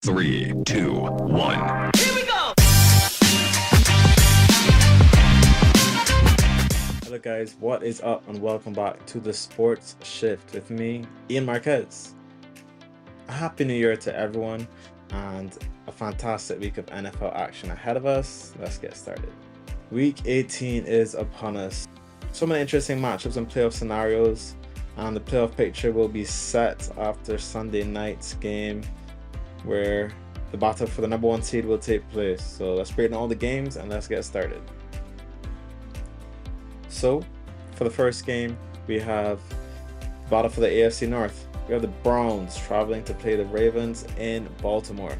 3, 2, 1. Here we go! Hello guys, what is up and welcome back to the Sports Shift with me, Ian Marquez. A happy new year to everyone and a fantastic week of NFL action ahead of us. Let's get started. Week 18 is upon us. So many interesting matchups and playoff scenarios, and the playoff picture will be set after Sunday night's game where the battle for the number one seed will take place. So let's break down all the games and let's get started. So for the first game, we have the battle for the AFC North. We have the Browns traveling to play the Ravens in Baltimore.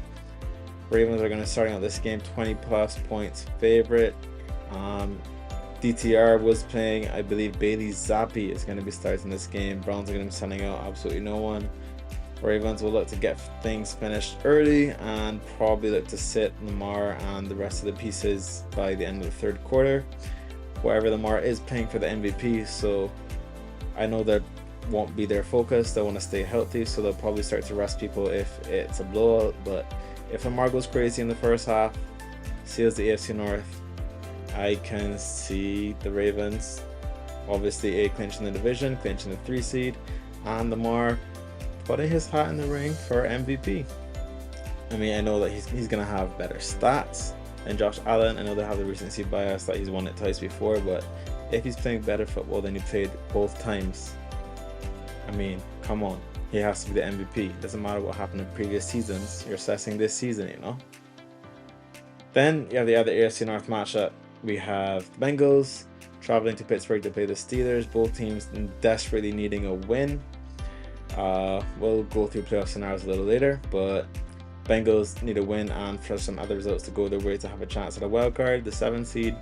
Ravens are going to starting out this game 20 plus points favorite. DTR was playing, I believe Bailey Zappi is going to be starting this game. Browns are going to be sending out absolutely no one. Ravens will look to get things finished early and probably look to sit Lamar and the rest of the pieces by the end of the third quarter. However, Lamar is playing for the MVP, so I know that won't be their focus. They want to stay healthy, so they'll probably start to rest people if it's a blowout. But if Lamar goes crazy in the first half, seals the AFC North, I can see the Ravens obviously clinching the division, clinching the 3 seed, and Lamar putting his hat in the ring for MVP. I mean, I know that he's gonna have better stats than Josh Allen. I know they have the recency bias that he's won it twice before, but if he's playing better football than he played both times, I mean, come on, he has to be the MVP. Doesn't matter what happened in previous seasons, you're assessing this season, you know. Then you have the other AFC North matchup. We have the Bengals traveling to Pittsburgh to play the Steelers. Both teams desperately needing a win. We'll go through playoff scenarios a little later, but Bengals need a win and for some other results to go their way to have a chance at a wild card, the 7th seed,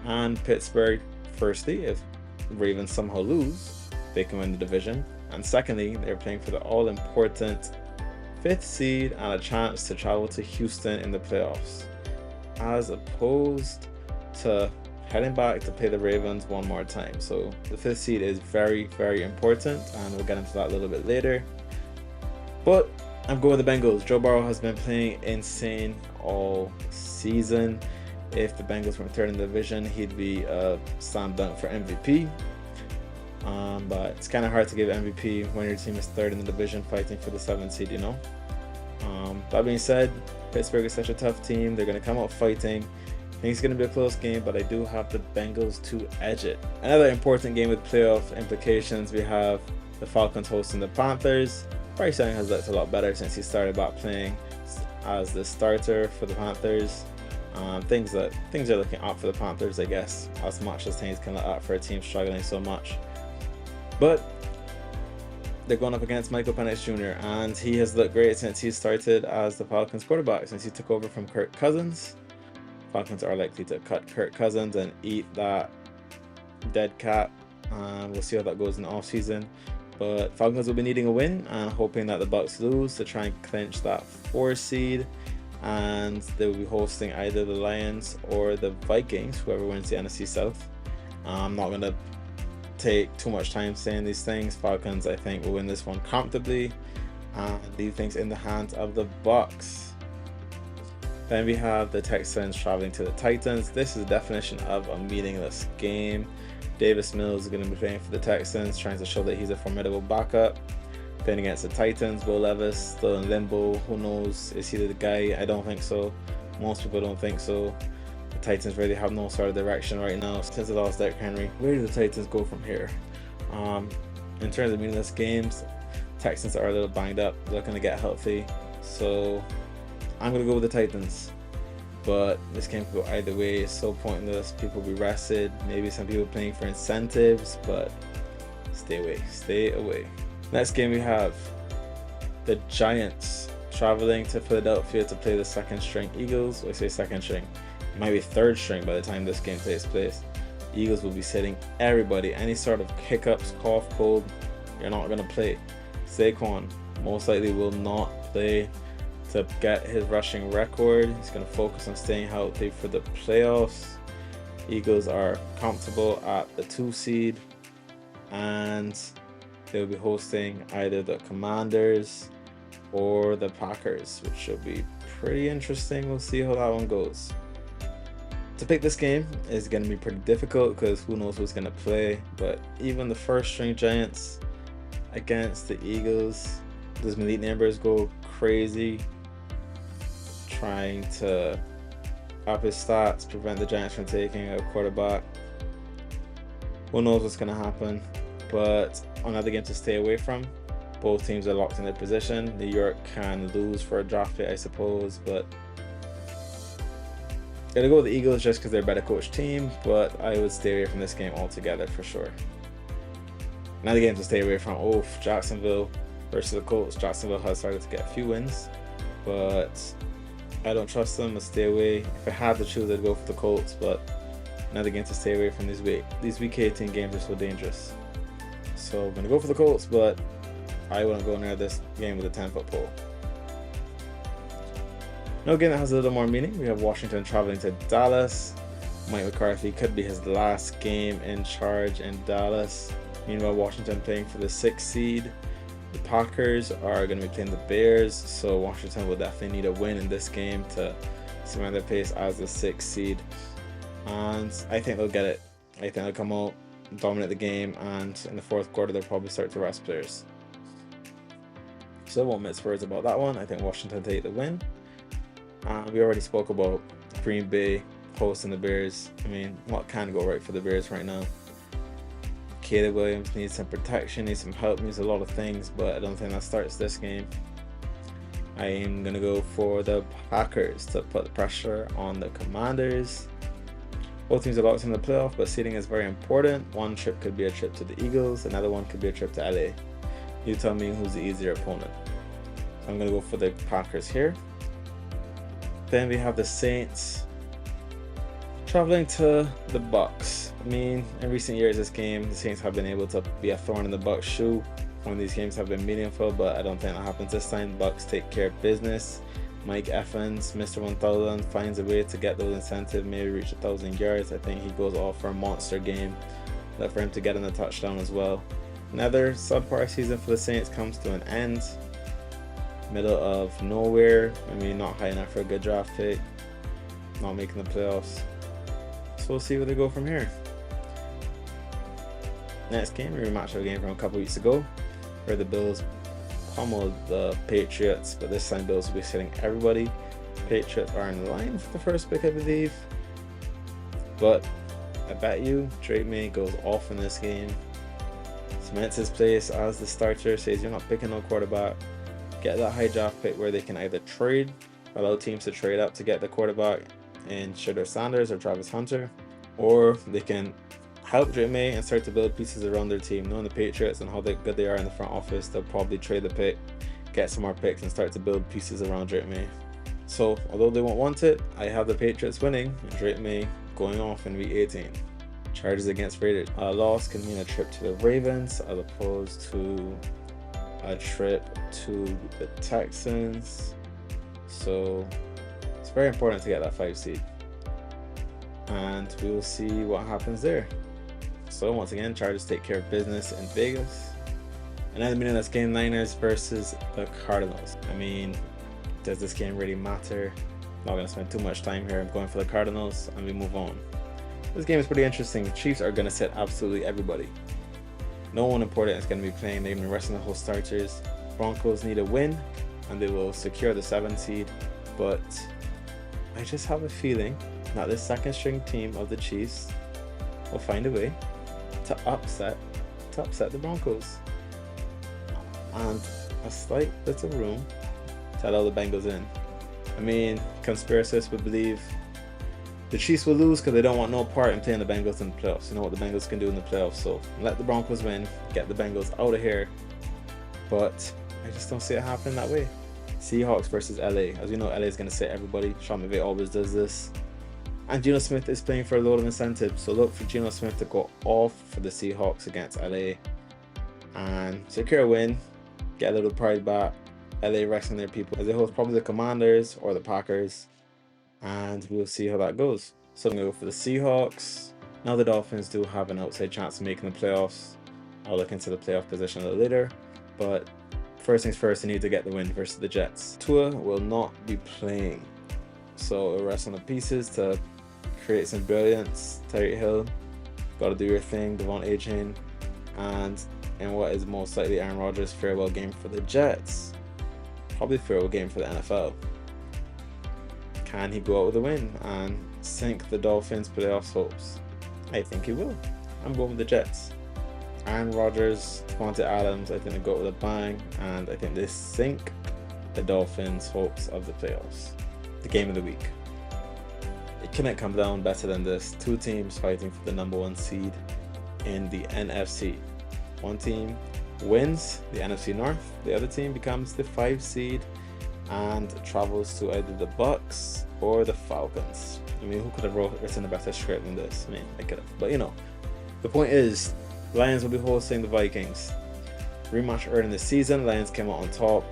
and Pittsburgh, firstly, if the Ravens somehow lose, they can win the division, and secondly, they're playing for the all-important 5th seed and a chance to travel to Houston in the playoffs, as opposed to heading back to play the Ravens one more time. So the 5th seed is very, very important, and we'll get into that a little bit later. But I'm going with the Bengals. Joe Burrow has been playing insane all season. If the Bengals were third in the division, he'd be a slam dunk for MVP. But it's kind of hard to give MVP when your team is third in the division fighting for the 7th seed, you know. That being said, Pittsburgh is such a tough team. They're going to come out fighting. I think it's going to be a close game, but I do have the Bengals to edge it. Another important game with playoff implications, we have the Falcons hosting the Panthers. Bryce Young has looked a lot better since he started back playing as the starter for the Panthers. Things are looking up for the Panthers, I guess, as much as things can look up for a team struggling so much. But they're going up against Michael Penix Jr., and he has looked great since he started as the Falcons quarterback, since he took over from Kirk Cousins. Falcons are likely to cut Kirk Cousins and eat that dead cat. We'll see how that goes in the offseason. But Falcons will be needing a win and hoping that the Bucs lose to try and clinch that 4 seed. And they will be hosting either the Lions or the Vikings, whoever wins the NFC South. I'm not going to take too much time saying these things. Falcons, I think, will win this one comfortably and leave things in the hands of the Bucs. Then we have the Texans traveling to the Titans. This is the definition of a meaningless game. Davis Mills is going to be playing for the Texans, trying to show that he's a formidable backup. Playing against the Titans, Will Levis still in limbo. Who knows? Is he the guy? I don't think so. Most people don't think so. The Titans really have no sort of direction right now since they lost Derrick Henry. Where do the Titans go from here? In terms of meaningless games, Texans are a little banged up, looking to get healthy. So I'm going to go with the Titans, but this game could go either way. It's so pointless. People will be rested. Maybe some people playing for incentives, but stay away. Next game we have the Giants traveling to Philadelphia to play the 2nd string Eagles. I say 2nd string. It might be 3rd string by the time this game takes place. Eagles will be sitting everybody. Any sort of hiccups, cough, cold, you're not going to play. Saquon most likely will not play to get his rushing record. He's going to focus on staying healthy for the playoffs. Eagles are comfortable at the 2 seed, and they'll be hosting either the Commanders or the Packers, which should be pretty interesting. We'll see how that one goes. To pick this game is going to be pretty difficult because who knows who's going to play, but even the first string Giants against the Eagles, does Malik Nabers go crazy trying to up his stats, prevent the Giants from taking a quarterback? Who knows what's going to happen, but another game to stay away from. Both teams are locked in their position. New York can lose for a draft pick, I suppose, but gonna go with the Eagles just because they're a better coach team, but I would stay away from this game altogether for sure. Another game to stay away from. Oh, Jacksonville versus the Colts. Jacksonville has started to get a few wins, but I don't trust them. I'll stay away. If I had to choose, I'd go for the Colts, but another game to stay away from. These week 18 games are so dangerous. So I'm gonna go for the Colts, but I wouldn't go near this game with a 10-foot pole. No game that has a little more meaning. We have Washington traveling to Dallas. Mike McCarthy could be his last game in charge in Dallas. Meanwhile, Washington playing for the 6th seed. The Packers are going to be playing the Bears, so Washington will definitely need a win in this game to cement their place as the 6th seed. And I think they'll get it. I think they'll come out, dominate the game, and in the 4th quarter they'll probably start to rest players. So won't miss words about that one. I think Washington take the win. We already spoke about Green Bay hosting the Bears. I mean, what can go right for the Bears right now? Caleb Williams needs some protection, needs some help, needs a lot of things, but I don't think that starts this game. I am going to go for the Packers to put the pressure on the Commanders. Both teams are locked in the playoff, but seeding is very important. One trip could be a trip to the Eagles, another one could be a trip to LA. You tell me who's the easier opponent. I'm going to go for the Packers here. Then we have the Saints traveling to the Bucks. I mean, in recent years, this game, the Saints have been able to be a thorn in the Bucks' shoe when these games have been meaningful, but I don't think that happens this time. Bucks take care of business. Mike Evans, Mr. 1000, finds a way to get those incentives, maybe reach 1,000 yards. I think he goes off for a monster game. Look for him to get in a touchdown as well. Another subpar season for the Saints comes to an end. Middle of nowhere. I mean, not high enough for a good draft pick. Not making the playoffs. So we'll see where they go from here. Next game, we rematch our game from a couple weeks ago, where the Bills pummeled the Patriots, but this time Bills will be sitting everybody. Patriots are in line for the first pick, I believe. But I bet you Drake May goes off in this game. Cements his place as the starter, says you're not picking no quarterback. Get that high draft pick where they can either trade, allow teams to trade up to get the quarterback in Shedeur Sanders or Travis Hunter, or they can help Drake May and start to build pieces around their team. Knowing the Patriots and how good they are in the front office, they'll probably trade the pick, get some more picks, and start to build pieces around Drake May. So, although they won't want it, I have the Patriots winning and Drake May going off in week 18. Chargers against Raiders. A loss can mean a trip to the Ravens as opposed to a trip to the Texans. So it's very important to get that 5 seed, and we will see what happens there. So once again, Chargers take care of business in Vegas. Another meaningless game, Niners versus the Cardinals. I mean, does this game really matter? Not going to spend too much time here. I'm going for the Cardinals and we move on. This game is pretty interesting. The Chiefs are going to sit absolutely everybody. No one important is going to be playing. They're going to be resting the whole starters. Broncos need a win and they will secure the 7th seed. But I just have a feeling that this second string team of the Chiefs will find a way to upset the Broncos. And a slight little room to allow the Bengals in. I mean, conspiracists would believe the Chiefs will lose because they don't want no part in playing the Bengals in the playoffs. You know what the Bengals can do in the playoffs, so let the Broncos win, get the Bengals out of here. But I just don't see it happening that way. Seahawks versus LA. As we know, LA is going to sit everybody. Sean McVay always does this. And Geno Smith is playing for a load of incentives, so look for Geno Smith to go off for the Seahawks against LA and secure a win, get a little pride back. LA resting their people as they host probably the Commanders or the Packers, and we'll see how that goes. So I'm going to go for the Seahawks. Now the Dolphins do have an outside chance of making the playoffs. I'll look into the playoff position a little later, but first things first, they need to get the win versus the Jets. Tua will not be playing, so it'll rest on the pieces to create some brilliance. Tyreek Hill, got to do your thing. Devon Achane, and in what is most likely Aaron Rodgers' farewell game for the Jets, probably farewell game for the NFL. Can he go out with a win and sink the Dolphins' playoffs hopes? I think he will. I'm going with the Jets. Aaron Rodgers, Davante Adams, I think they go with a bang, and I think they sink the Dolphins' hopes of the playoffs. The game of the week. It couldn't come down better than this. Two teams fighting for the #1 seed in the NFC. One team wins the NFC North, the other team becomes the 5 seed and travels to either the Bucks or the Falcons. I mean, who could have written a better script than this? I mean, I could have. But you know, the point is, Lions will be hosting the Vikings. Rematch early in the season, Lions came out on top.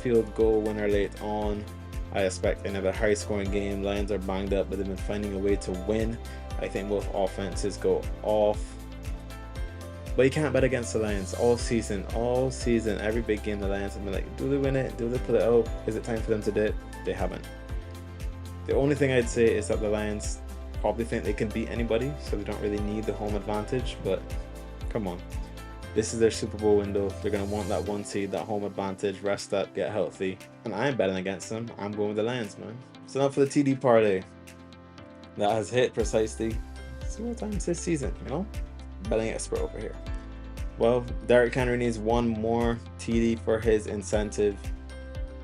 Field goal winner late on. I expect another high scoring game. Lions are banged up, but they've been finding a way to win. I think both offenses go off. But you can't bet against the Lions all season. Every big game the Lions have been like, do they win it? Do they pull it out? Is it time for them to dip? They haven't. The only thing I'd say is that the Lions probably think they can beat anybody, so they don't really need the home advantage, but come on. This is their Super Bowl window. They're going to want that 1 seed, that home advantage, rest up, get healthy. And I'm betting against them. I'm going with the Lions, man. So now for the TD parlay. That has hit precisely 0 times this season, you know? Betting expert over here. Well, Derrick Henry needs 1 more TD for his incentive.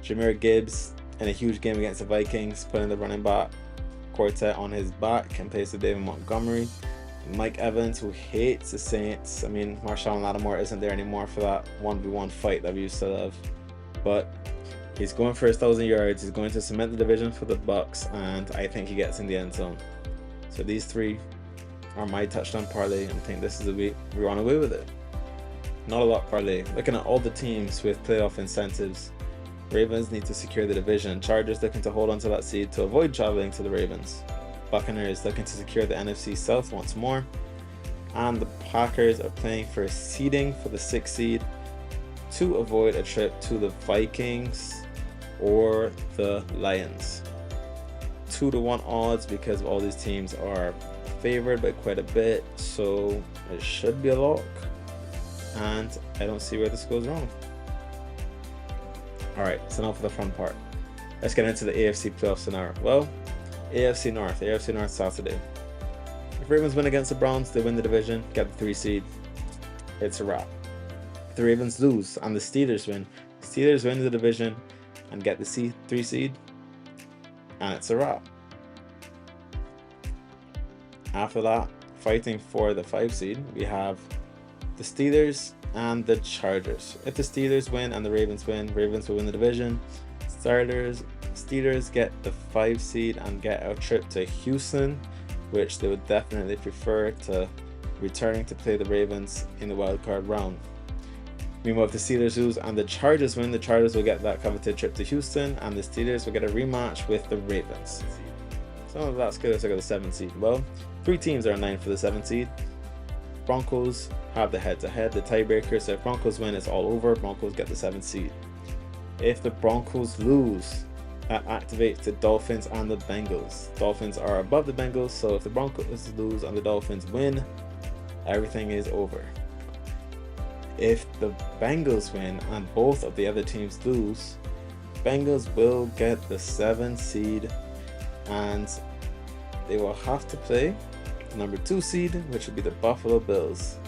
Jahmyr Gibbs in a huge game against the Vikings, putting the running back quartet on his back and plays to David Montgomery. Mike Evans, who hates the Saints. I mean, Marshawn Lattimore isn't there anymore for that 1v1 fight that we used to love. But he's going for his 1,000 yards. He's going to cement the division for the Bucks, and I think he gets in the end zone. So these 3 are my touchdown parlay, and I think this is the week we run away with it. Not a lot parlay. Looking at all the teams with playoff incentives, Ravens need to secure the division. Chargers looking to hold on to that seed to avoid traveling to the Ravens. Buccaneers looking to secure the NFC South once more. And the Packers are playing for seeding for the 6th seed to avoid a trip to the Vikings or the Lions. 2-1 odds because all these teams are favored by quite a bit, so it should be a lock. And I don't see where this goes wrong. Alright, so now for the fun part. Let's get into the AFC playoff scenario. Well, AFC North Saturday. If Ravens win against the Browns, they win the division, get the 3 seed. It's a wrap. If the Ravens lose and the Steelers win the division and get the 3 seed, and it's a wrap. After that, fighting for the 5 seed, we have the Steelers and the Chargers. If the Steelers win and the Ravens win, Ravens will win the division. Steelers get the 5 seed and get a trip to Houston, which they would definitely prefer to returning to play the Ravens in the wildcard round. Meanwhile, if the Steelers lose and the Chargers win, the Chargers will get that coveted trip to Houston, and the Steelers will get a rematch with the Ravens. So that's good. Let's look at the 7th seed. Well, 3 teams are in line for the 7th seed. Broncos have the head-to-head, the tiebreaker. So if Broncos win, it's all over. Broncos get the 7th seed. If the Broncos lose, that activates the Dolphins and the Bengals. Dolphins are above the Bengals, so if the Broncos lose and the Dolphins win, everything is over. If the Bengals win and both of the other teams lose, Bengals will get the 7th seed, and they will have to play the number 2 seed, which would be the Buffalo Bills.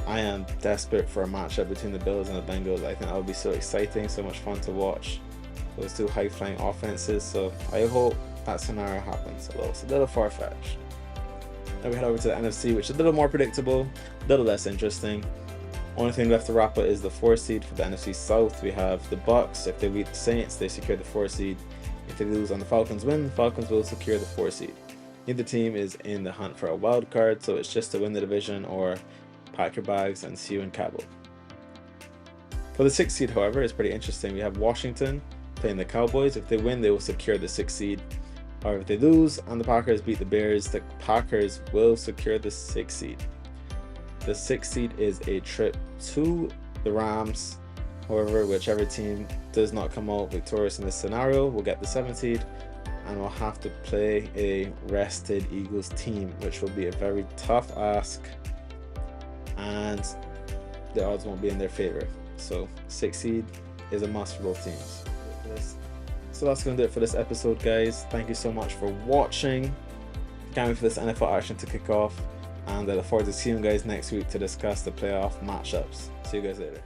I am desperate for a matchup between the Bills and the Bengals. I think that would be so exciting, so much fun to watch. Those 2 high-flying offenses, so I hope that scenario happens. Although it's a little far-fetched. Then we head over to the NFC, which is a little more predictable, a little less interesting. Only thing left to wrap up is the 4 seed for the NFC South. We have the Bucks. If they beat the Saints, they secure the 4 seed. If they lose and the Falcons win, the Falcons will secure the 4 seed. Neither team is in the hunt for a wild card, so it's just to win the division or pack your bags and see you in Cabo. For the 6th seed, however, it's pretty interesting. We have Washington playing the Cowboys. If they win, they will secure the 6th seed. However, if they lose and the Packers beat the Bears, the Packers will secure the 6th seed. The 6th seed is a trip to the Rams However, whichever team does not come out victorious in this scenario will get the 7th seed, and will have to play a rested Eagles team, which will be a very tough ask, and the odds won't be in their favor. So 6th seed is a must for both teams. So that's going to do it for this episode, guys. Thank you so much for watching. Can't wait for this NFL action to kick off, and I look forward to seeing you guys next week to discuss the playoff matchups. See you guys later.